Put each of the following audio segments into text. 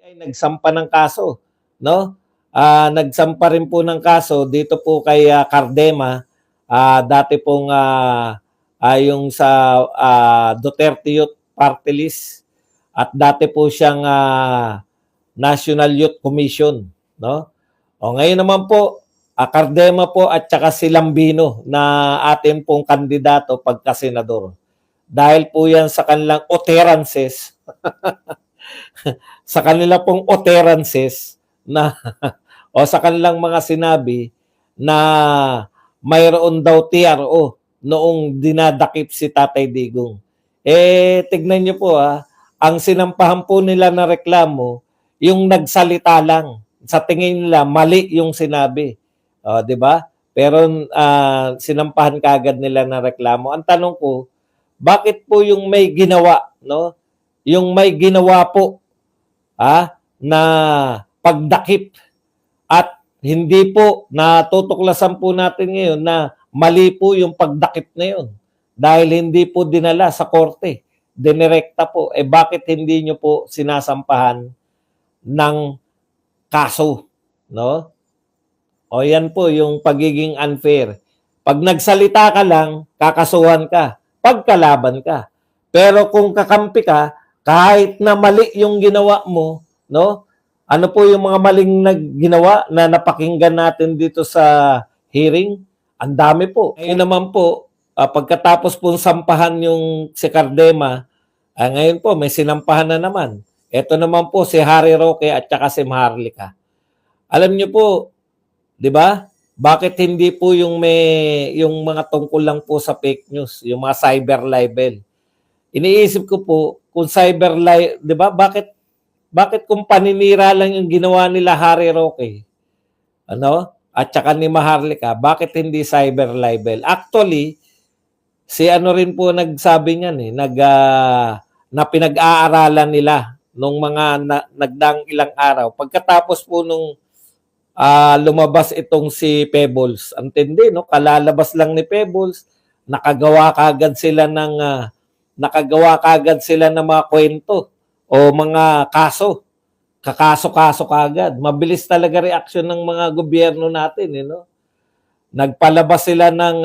ay nagsampa ng kaso, no? Nagsampa rin po ng kaso dito po kay Cardema, dati pong yung sa Duterte Youth Party List at dati po siyang National Youth Commission, no? O ngayon naman po, Cardema po at saka si Lambino na atin pong kandidato pagka-senador. Dahil po yan sa kanilang utterances, sa kanila pong utterances na o sa kanilang mga sinabi na mayroon daw TRO noong dinadakip si Tatay Digong. Tignan niyo po ang sinampahan po nila na reklamo, yung nagsalita lang. Sa tingin nila, mali yung sinabi. Di ba? Pero sinampahan kagad nila na reklamo. Ang tanong ko, bakit po yung may ginawa, no? Yung may ginawa po na pagdakip at hindi po natutuklasan po natin ngayon na mali po yung pagdakip na yun dahil hindi po dinala sa korte, dinirekta po. Bakit hindi nyo po sinasampahan ng kaso, no? O yan po yung pagiging unfair. Pag nagsalita ka lang, kakasuhan ka, pagkalaban ka. Pero kung kakampi ka, kahit na mali yung ginawa mo, no? Ano po yung mga maling ginawa na napakinggan natin dito sa hearing? Ang dami po. Ngayon naman po, pagkatapos po sampahan yung si Cardema, ngayon po may sinampahan na naman. Ito naman po si Harry Roque at saka si Maharlika. Alam niyo po, 'di ba? Bakit hindi po yung mga tungkol lang po sa fake news, yung mga cyber libel? Iniisip ko po kung cyber libel, 'di ba? Bakit kung paninira lang yung ginawa nila Harry Roque, at saka ni Maharlika, bakit hindi cyber libel? Actually, si ano rin po nagsabi niyan na pinag-aaralan nila nung mga nagdaang ilang araw. Pagkatapos po nung lumabas itong si Pebbles, antindi, no? Kalalabas lang ni Pebbles, nakagawa kagad sila ng mga kwento o mga kaso. Kakaso-kaso kagad. Mabilis talaga reaksyon ng mga gobyerno natin, no? Nagpalabas sila ng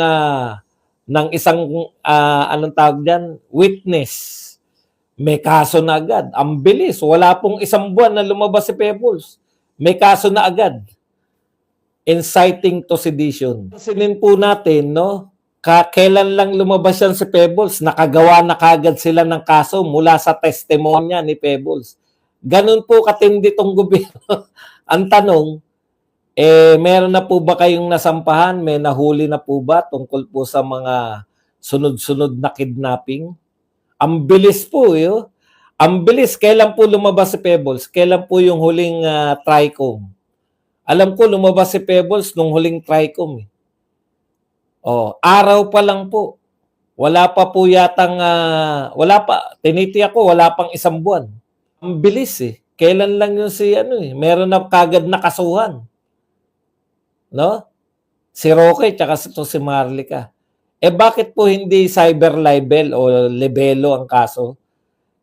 isang anong tawag diyan, witness. May kaso na agad. Ang bilis. Wala pong isang buwan na lumabas si Pebbles. May kaso na agad. Inciting to sedition. Sinin po natin, no? Kailan lang lumabas yan si Pebbles, nakagawa na kagad sila ng kaso mula sa testimonya ni Pebbles. Ganun po katindi tong gobyerno. Ang tanong, meron na po ba kayong nasampahan? May nahuli na po ba tungkol po sa mga sunod-sunod na kidnapping? Ang bilis po, yun. Ang bilis. Kailan po lumabas si Pebbles? Kailan po yung huling TRICOM? Alam ko lumabas si Pebbles nung huling TRICOM. Araw pa lang po. Wala pa po yatang, tinitiyak ko, wala pang isang buwan. Ang bilis Kailan lang yun meron na kagad nakasuhan. No? Si Roque, tsaka si Maharlika. Bakit po hindi cyber libel o libelo ang kaso?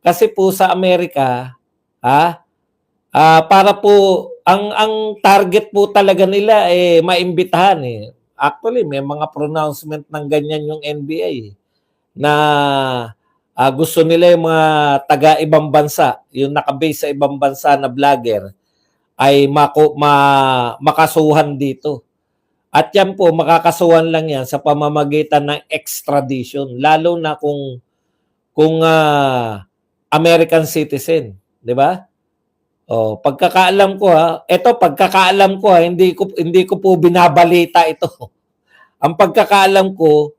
Kasi po sa Amerika, para po, ang target po talaga nila maimbitahan Actually, may mga pronouncement ng ganyan yung NBA na gusto nila yung mga taga-ibang bansa, yung nakabase sa ibang bansa na vlogger, ay makasuhan dito. At yan po, makakasuhan lang yan sa pamamagitan ng extradition, lalo na kung American citizen, di ba? Pagkakaalam ko hindi ko po binabalita ito. Ang pagkakaalam ko,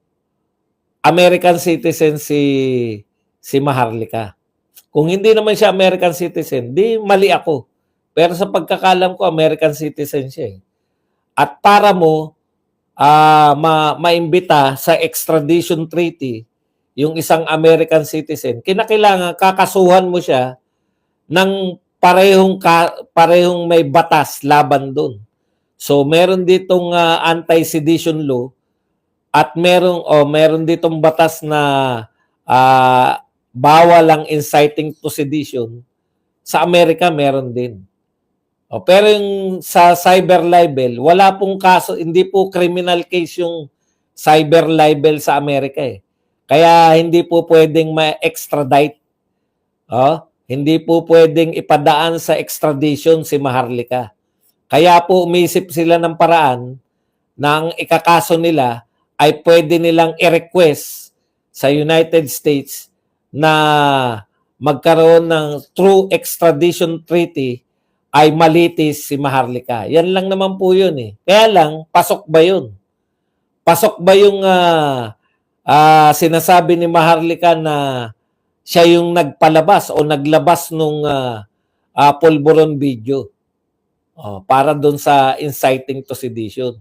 American citizen si Maharlika. Kung hindi naman siya American citizen, di mali ako. Pero sa pagkakaalam ko, American citizen siya. At para mo maimbita sa extradition treaty yung isang American citizen, kinakailangan kakasuhan mo siya ng parehong may batas laban doon. So meron ditong anti-sedition law at meron ditong batas na bawal ang inciting to sedition sa Amerika meron din. Pero yung sa cyber libel, wala pong kaso, hindi po criminal case yung cyber libel sa Amerika eh. Kaya hindi po pwedeng ma-extradite. Hindi po pwedeng ipadaan sa extradition si Maharlika. Kaya po umisip sila ng paraan na ang ikakaso nila ay pwede nilang i-request sa United States na magkaroon ng true extradition treaty ay malitis si Maharlika. Yan lang naman po yun eh. Kaya lang, pasok ba yun? Pasok ba yung sinasabi ni Maharlika na siya yung nagpalabas o naglabas nung pulburon video para doon sa inciting to sedition?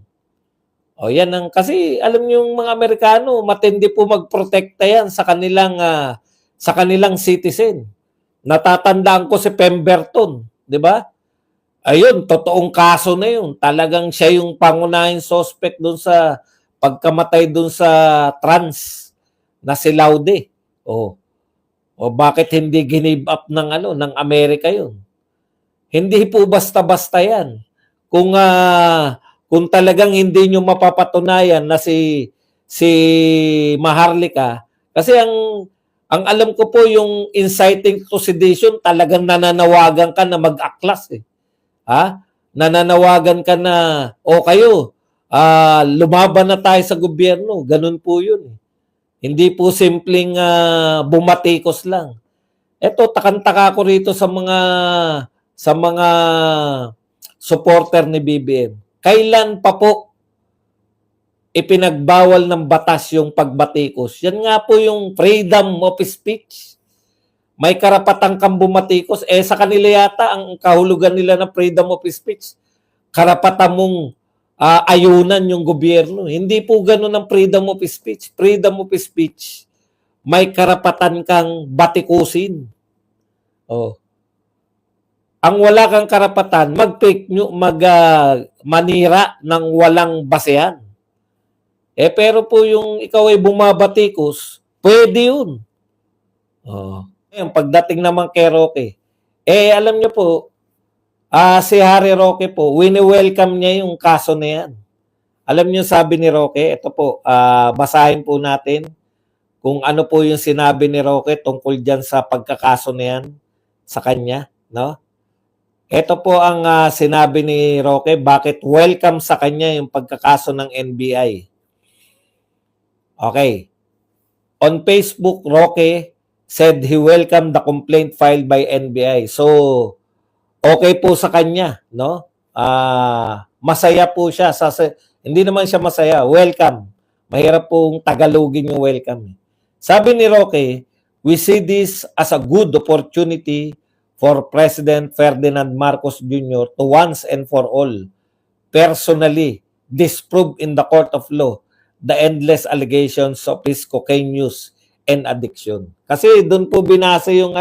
Yan ang, kasi alam niyo yung mga Amerikano, matindi po magprotekta yan sa kanilang citizen. Natatandaan ko si Pemberton, di ba? Ayun, totoong kaso na yun. Talagang siya yung pangunahing suspect doon sa pagkamatay doon sa trans na si Laude. O bakit hindi give up ng Amerika yun? Hindi po basta-basta yan. Kung talagang hindi nyo mapapatunayan na si Maharlika, kasi ang alam ko po yung inciting to sedition, talagang nananawagan ka na mag-aklas eh. Nananawagan ka na, kayo, lumaban na tayo sa gobyerno. Ganun po yun. Hindi po simpleng bumatikos lang. Eto, takang-taka ko rito sa mga supporter ni BBM. Kailan pa po ipinagbawal ng batas yung pagbatikos? Yan nga po yung freedom of speech. May karapatan kang bumatikos. Sa kanila yata, ang kahulugan nila ng freedom of speech, karapatan mong ayunan yung gobyerno. Hindi po ganun ang freedom of speech. Freedom of speech, may karapatan kang batikusin. Ang wala kang karapatan, manira ng walang basehan. Pero po yung ikaw ay bumabatikos, pwede yun. Yung pagdating naman kay Roque, alam niyo po, si Harry Roque po, wini-welcome niya yung kaso na yan. Alam niyo sabi ni Roque, ito po, basahin po natin kung ano po yung sinabi ni Roque tungkol dyan sa pagkakaso na yan sa kanya, no? Ito po ang sinabi ni Roque, bakit welcome sa kanya yung pagkakaso ng NBI. Okay. On Facebook, Roque said he welcomed the complaint filed by NBI. So, okay po sa kanya, no? Masaya po siya. Hindi naman siya masaya. Welcome. Mahirap pong Tagalogin yung welcome. Sabi ni Roque, we see this as a good opportunity for President Ferdinand Marcos Jr. to once and for all personally disprove in the court of law the endless allegations of his cocaine use and addiction. Kasi doon po binasa yung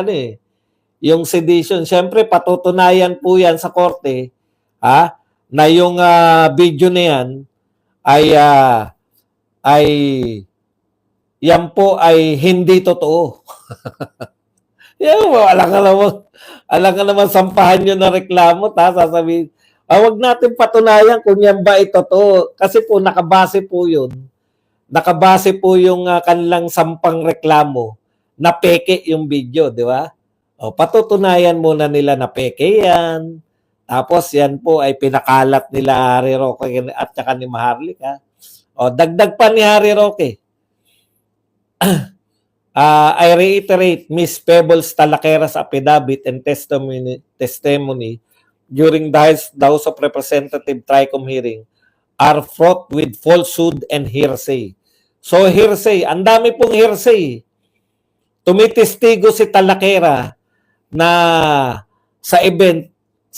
yung sedition. Siyempre patutunayan po yan sa korte na yung video na yan ay yan po ay hindi totoo. Alam ka naman sampahan nyo na reklamo, sasabihin, wag natin patunayan kung yan ba ay totoo. Kasi po nakabase po yun. Nakabase po yung kanilang sampang reklamo na peke yung video, di ba? Patutunayan muna nila na peke yan. Tapos yan po ay pinakalat nila Harry Roque at saka ni Maharlika. Dagdag pa ni Harry Roque. I reiterate Ms. Pebbles Talaquera's affidavit and testimony during the House of Representatives TRICOM hearing are fraught with falsehood and hearsay. So hearsay, ang dami pong hearsay. Tumitestigo si Talaquera na sa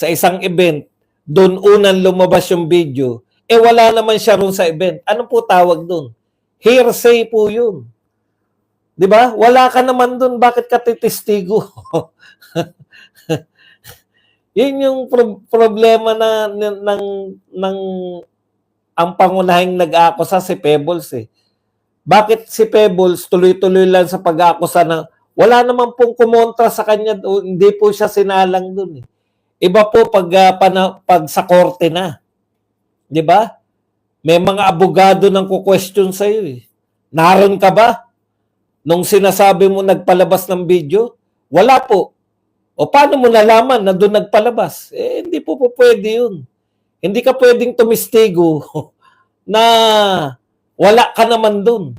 isang event, doon unang lumabas yung video, wala naman siya ron sa event. Ano po tawag doon? Hearsay po yun. Di ba? Wala ka naman doon, bakit ka titestigo? Yun yung problema ng ang pangunahing nag-aakusa si Pebbles eh. Bakit si Pebbles tuloy-tuloy lang sa pag-aakusa na Wala naman pong kumontra sa kanya, hindi po siya sinalang dun eh. Iba po pag sa korte na. 'Di ba? May mga abogado nang ku-question sa iyo eh. Naroon ka ba nung sinasabi mo nagpalabas ng video? Wala po. O paano mo nalaman na doon nagpalabas? Eh, hindi po pwede yun. Hindi ka pwedeng tumistigo na wala ka naman doon.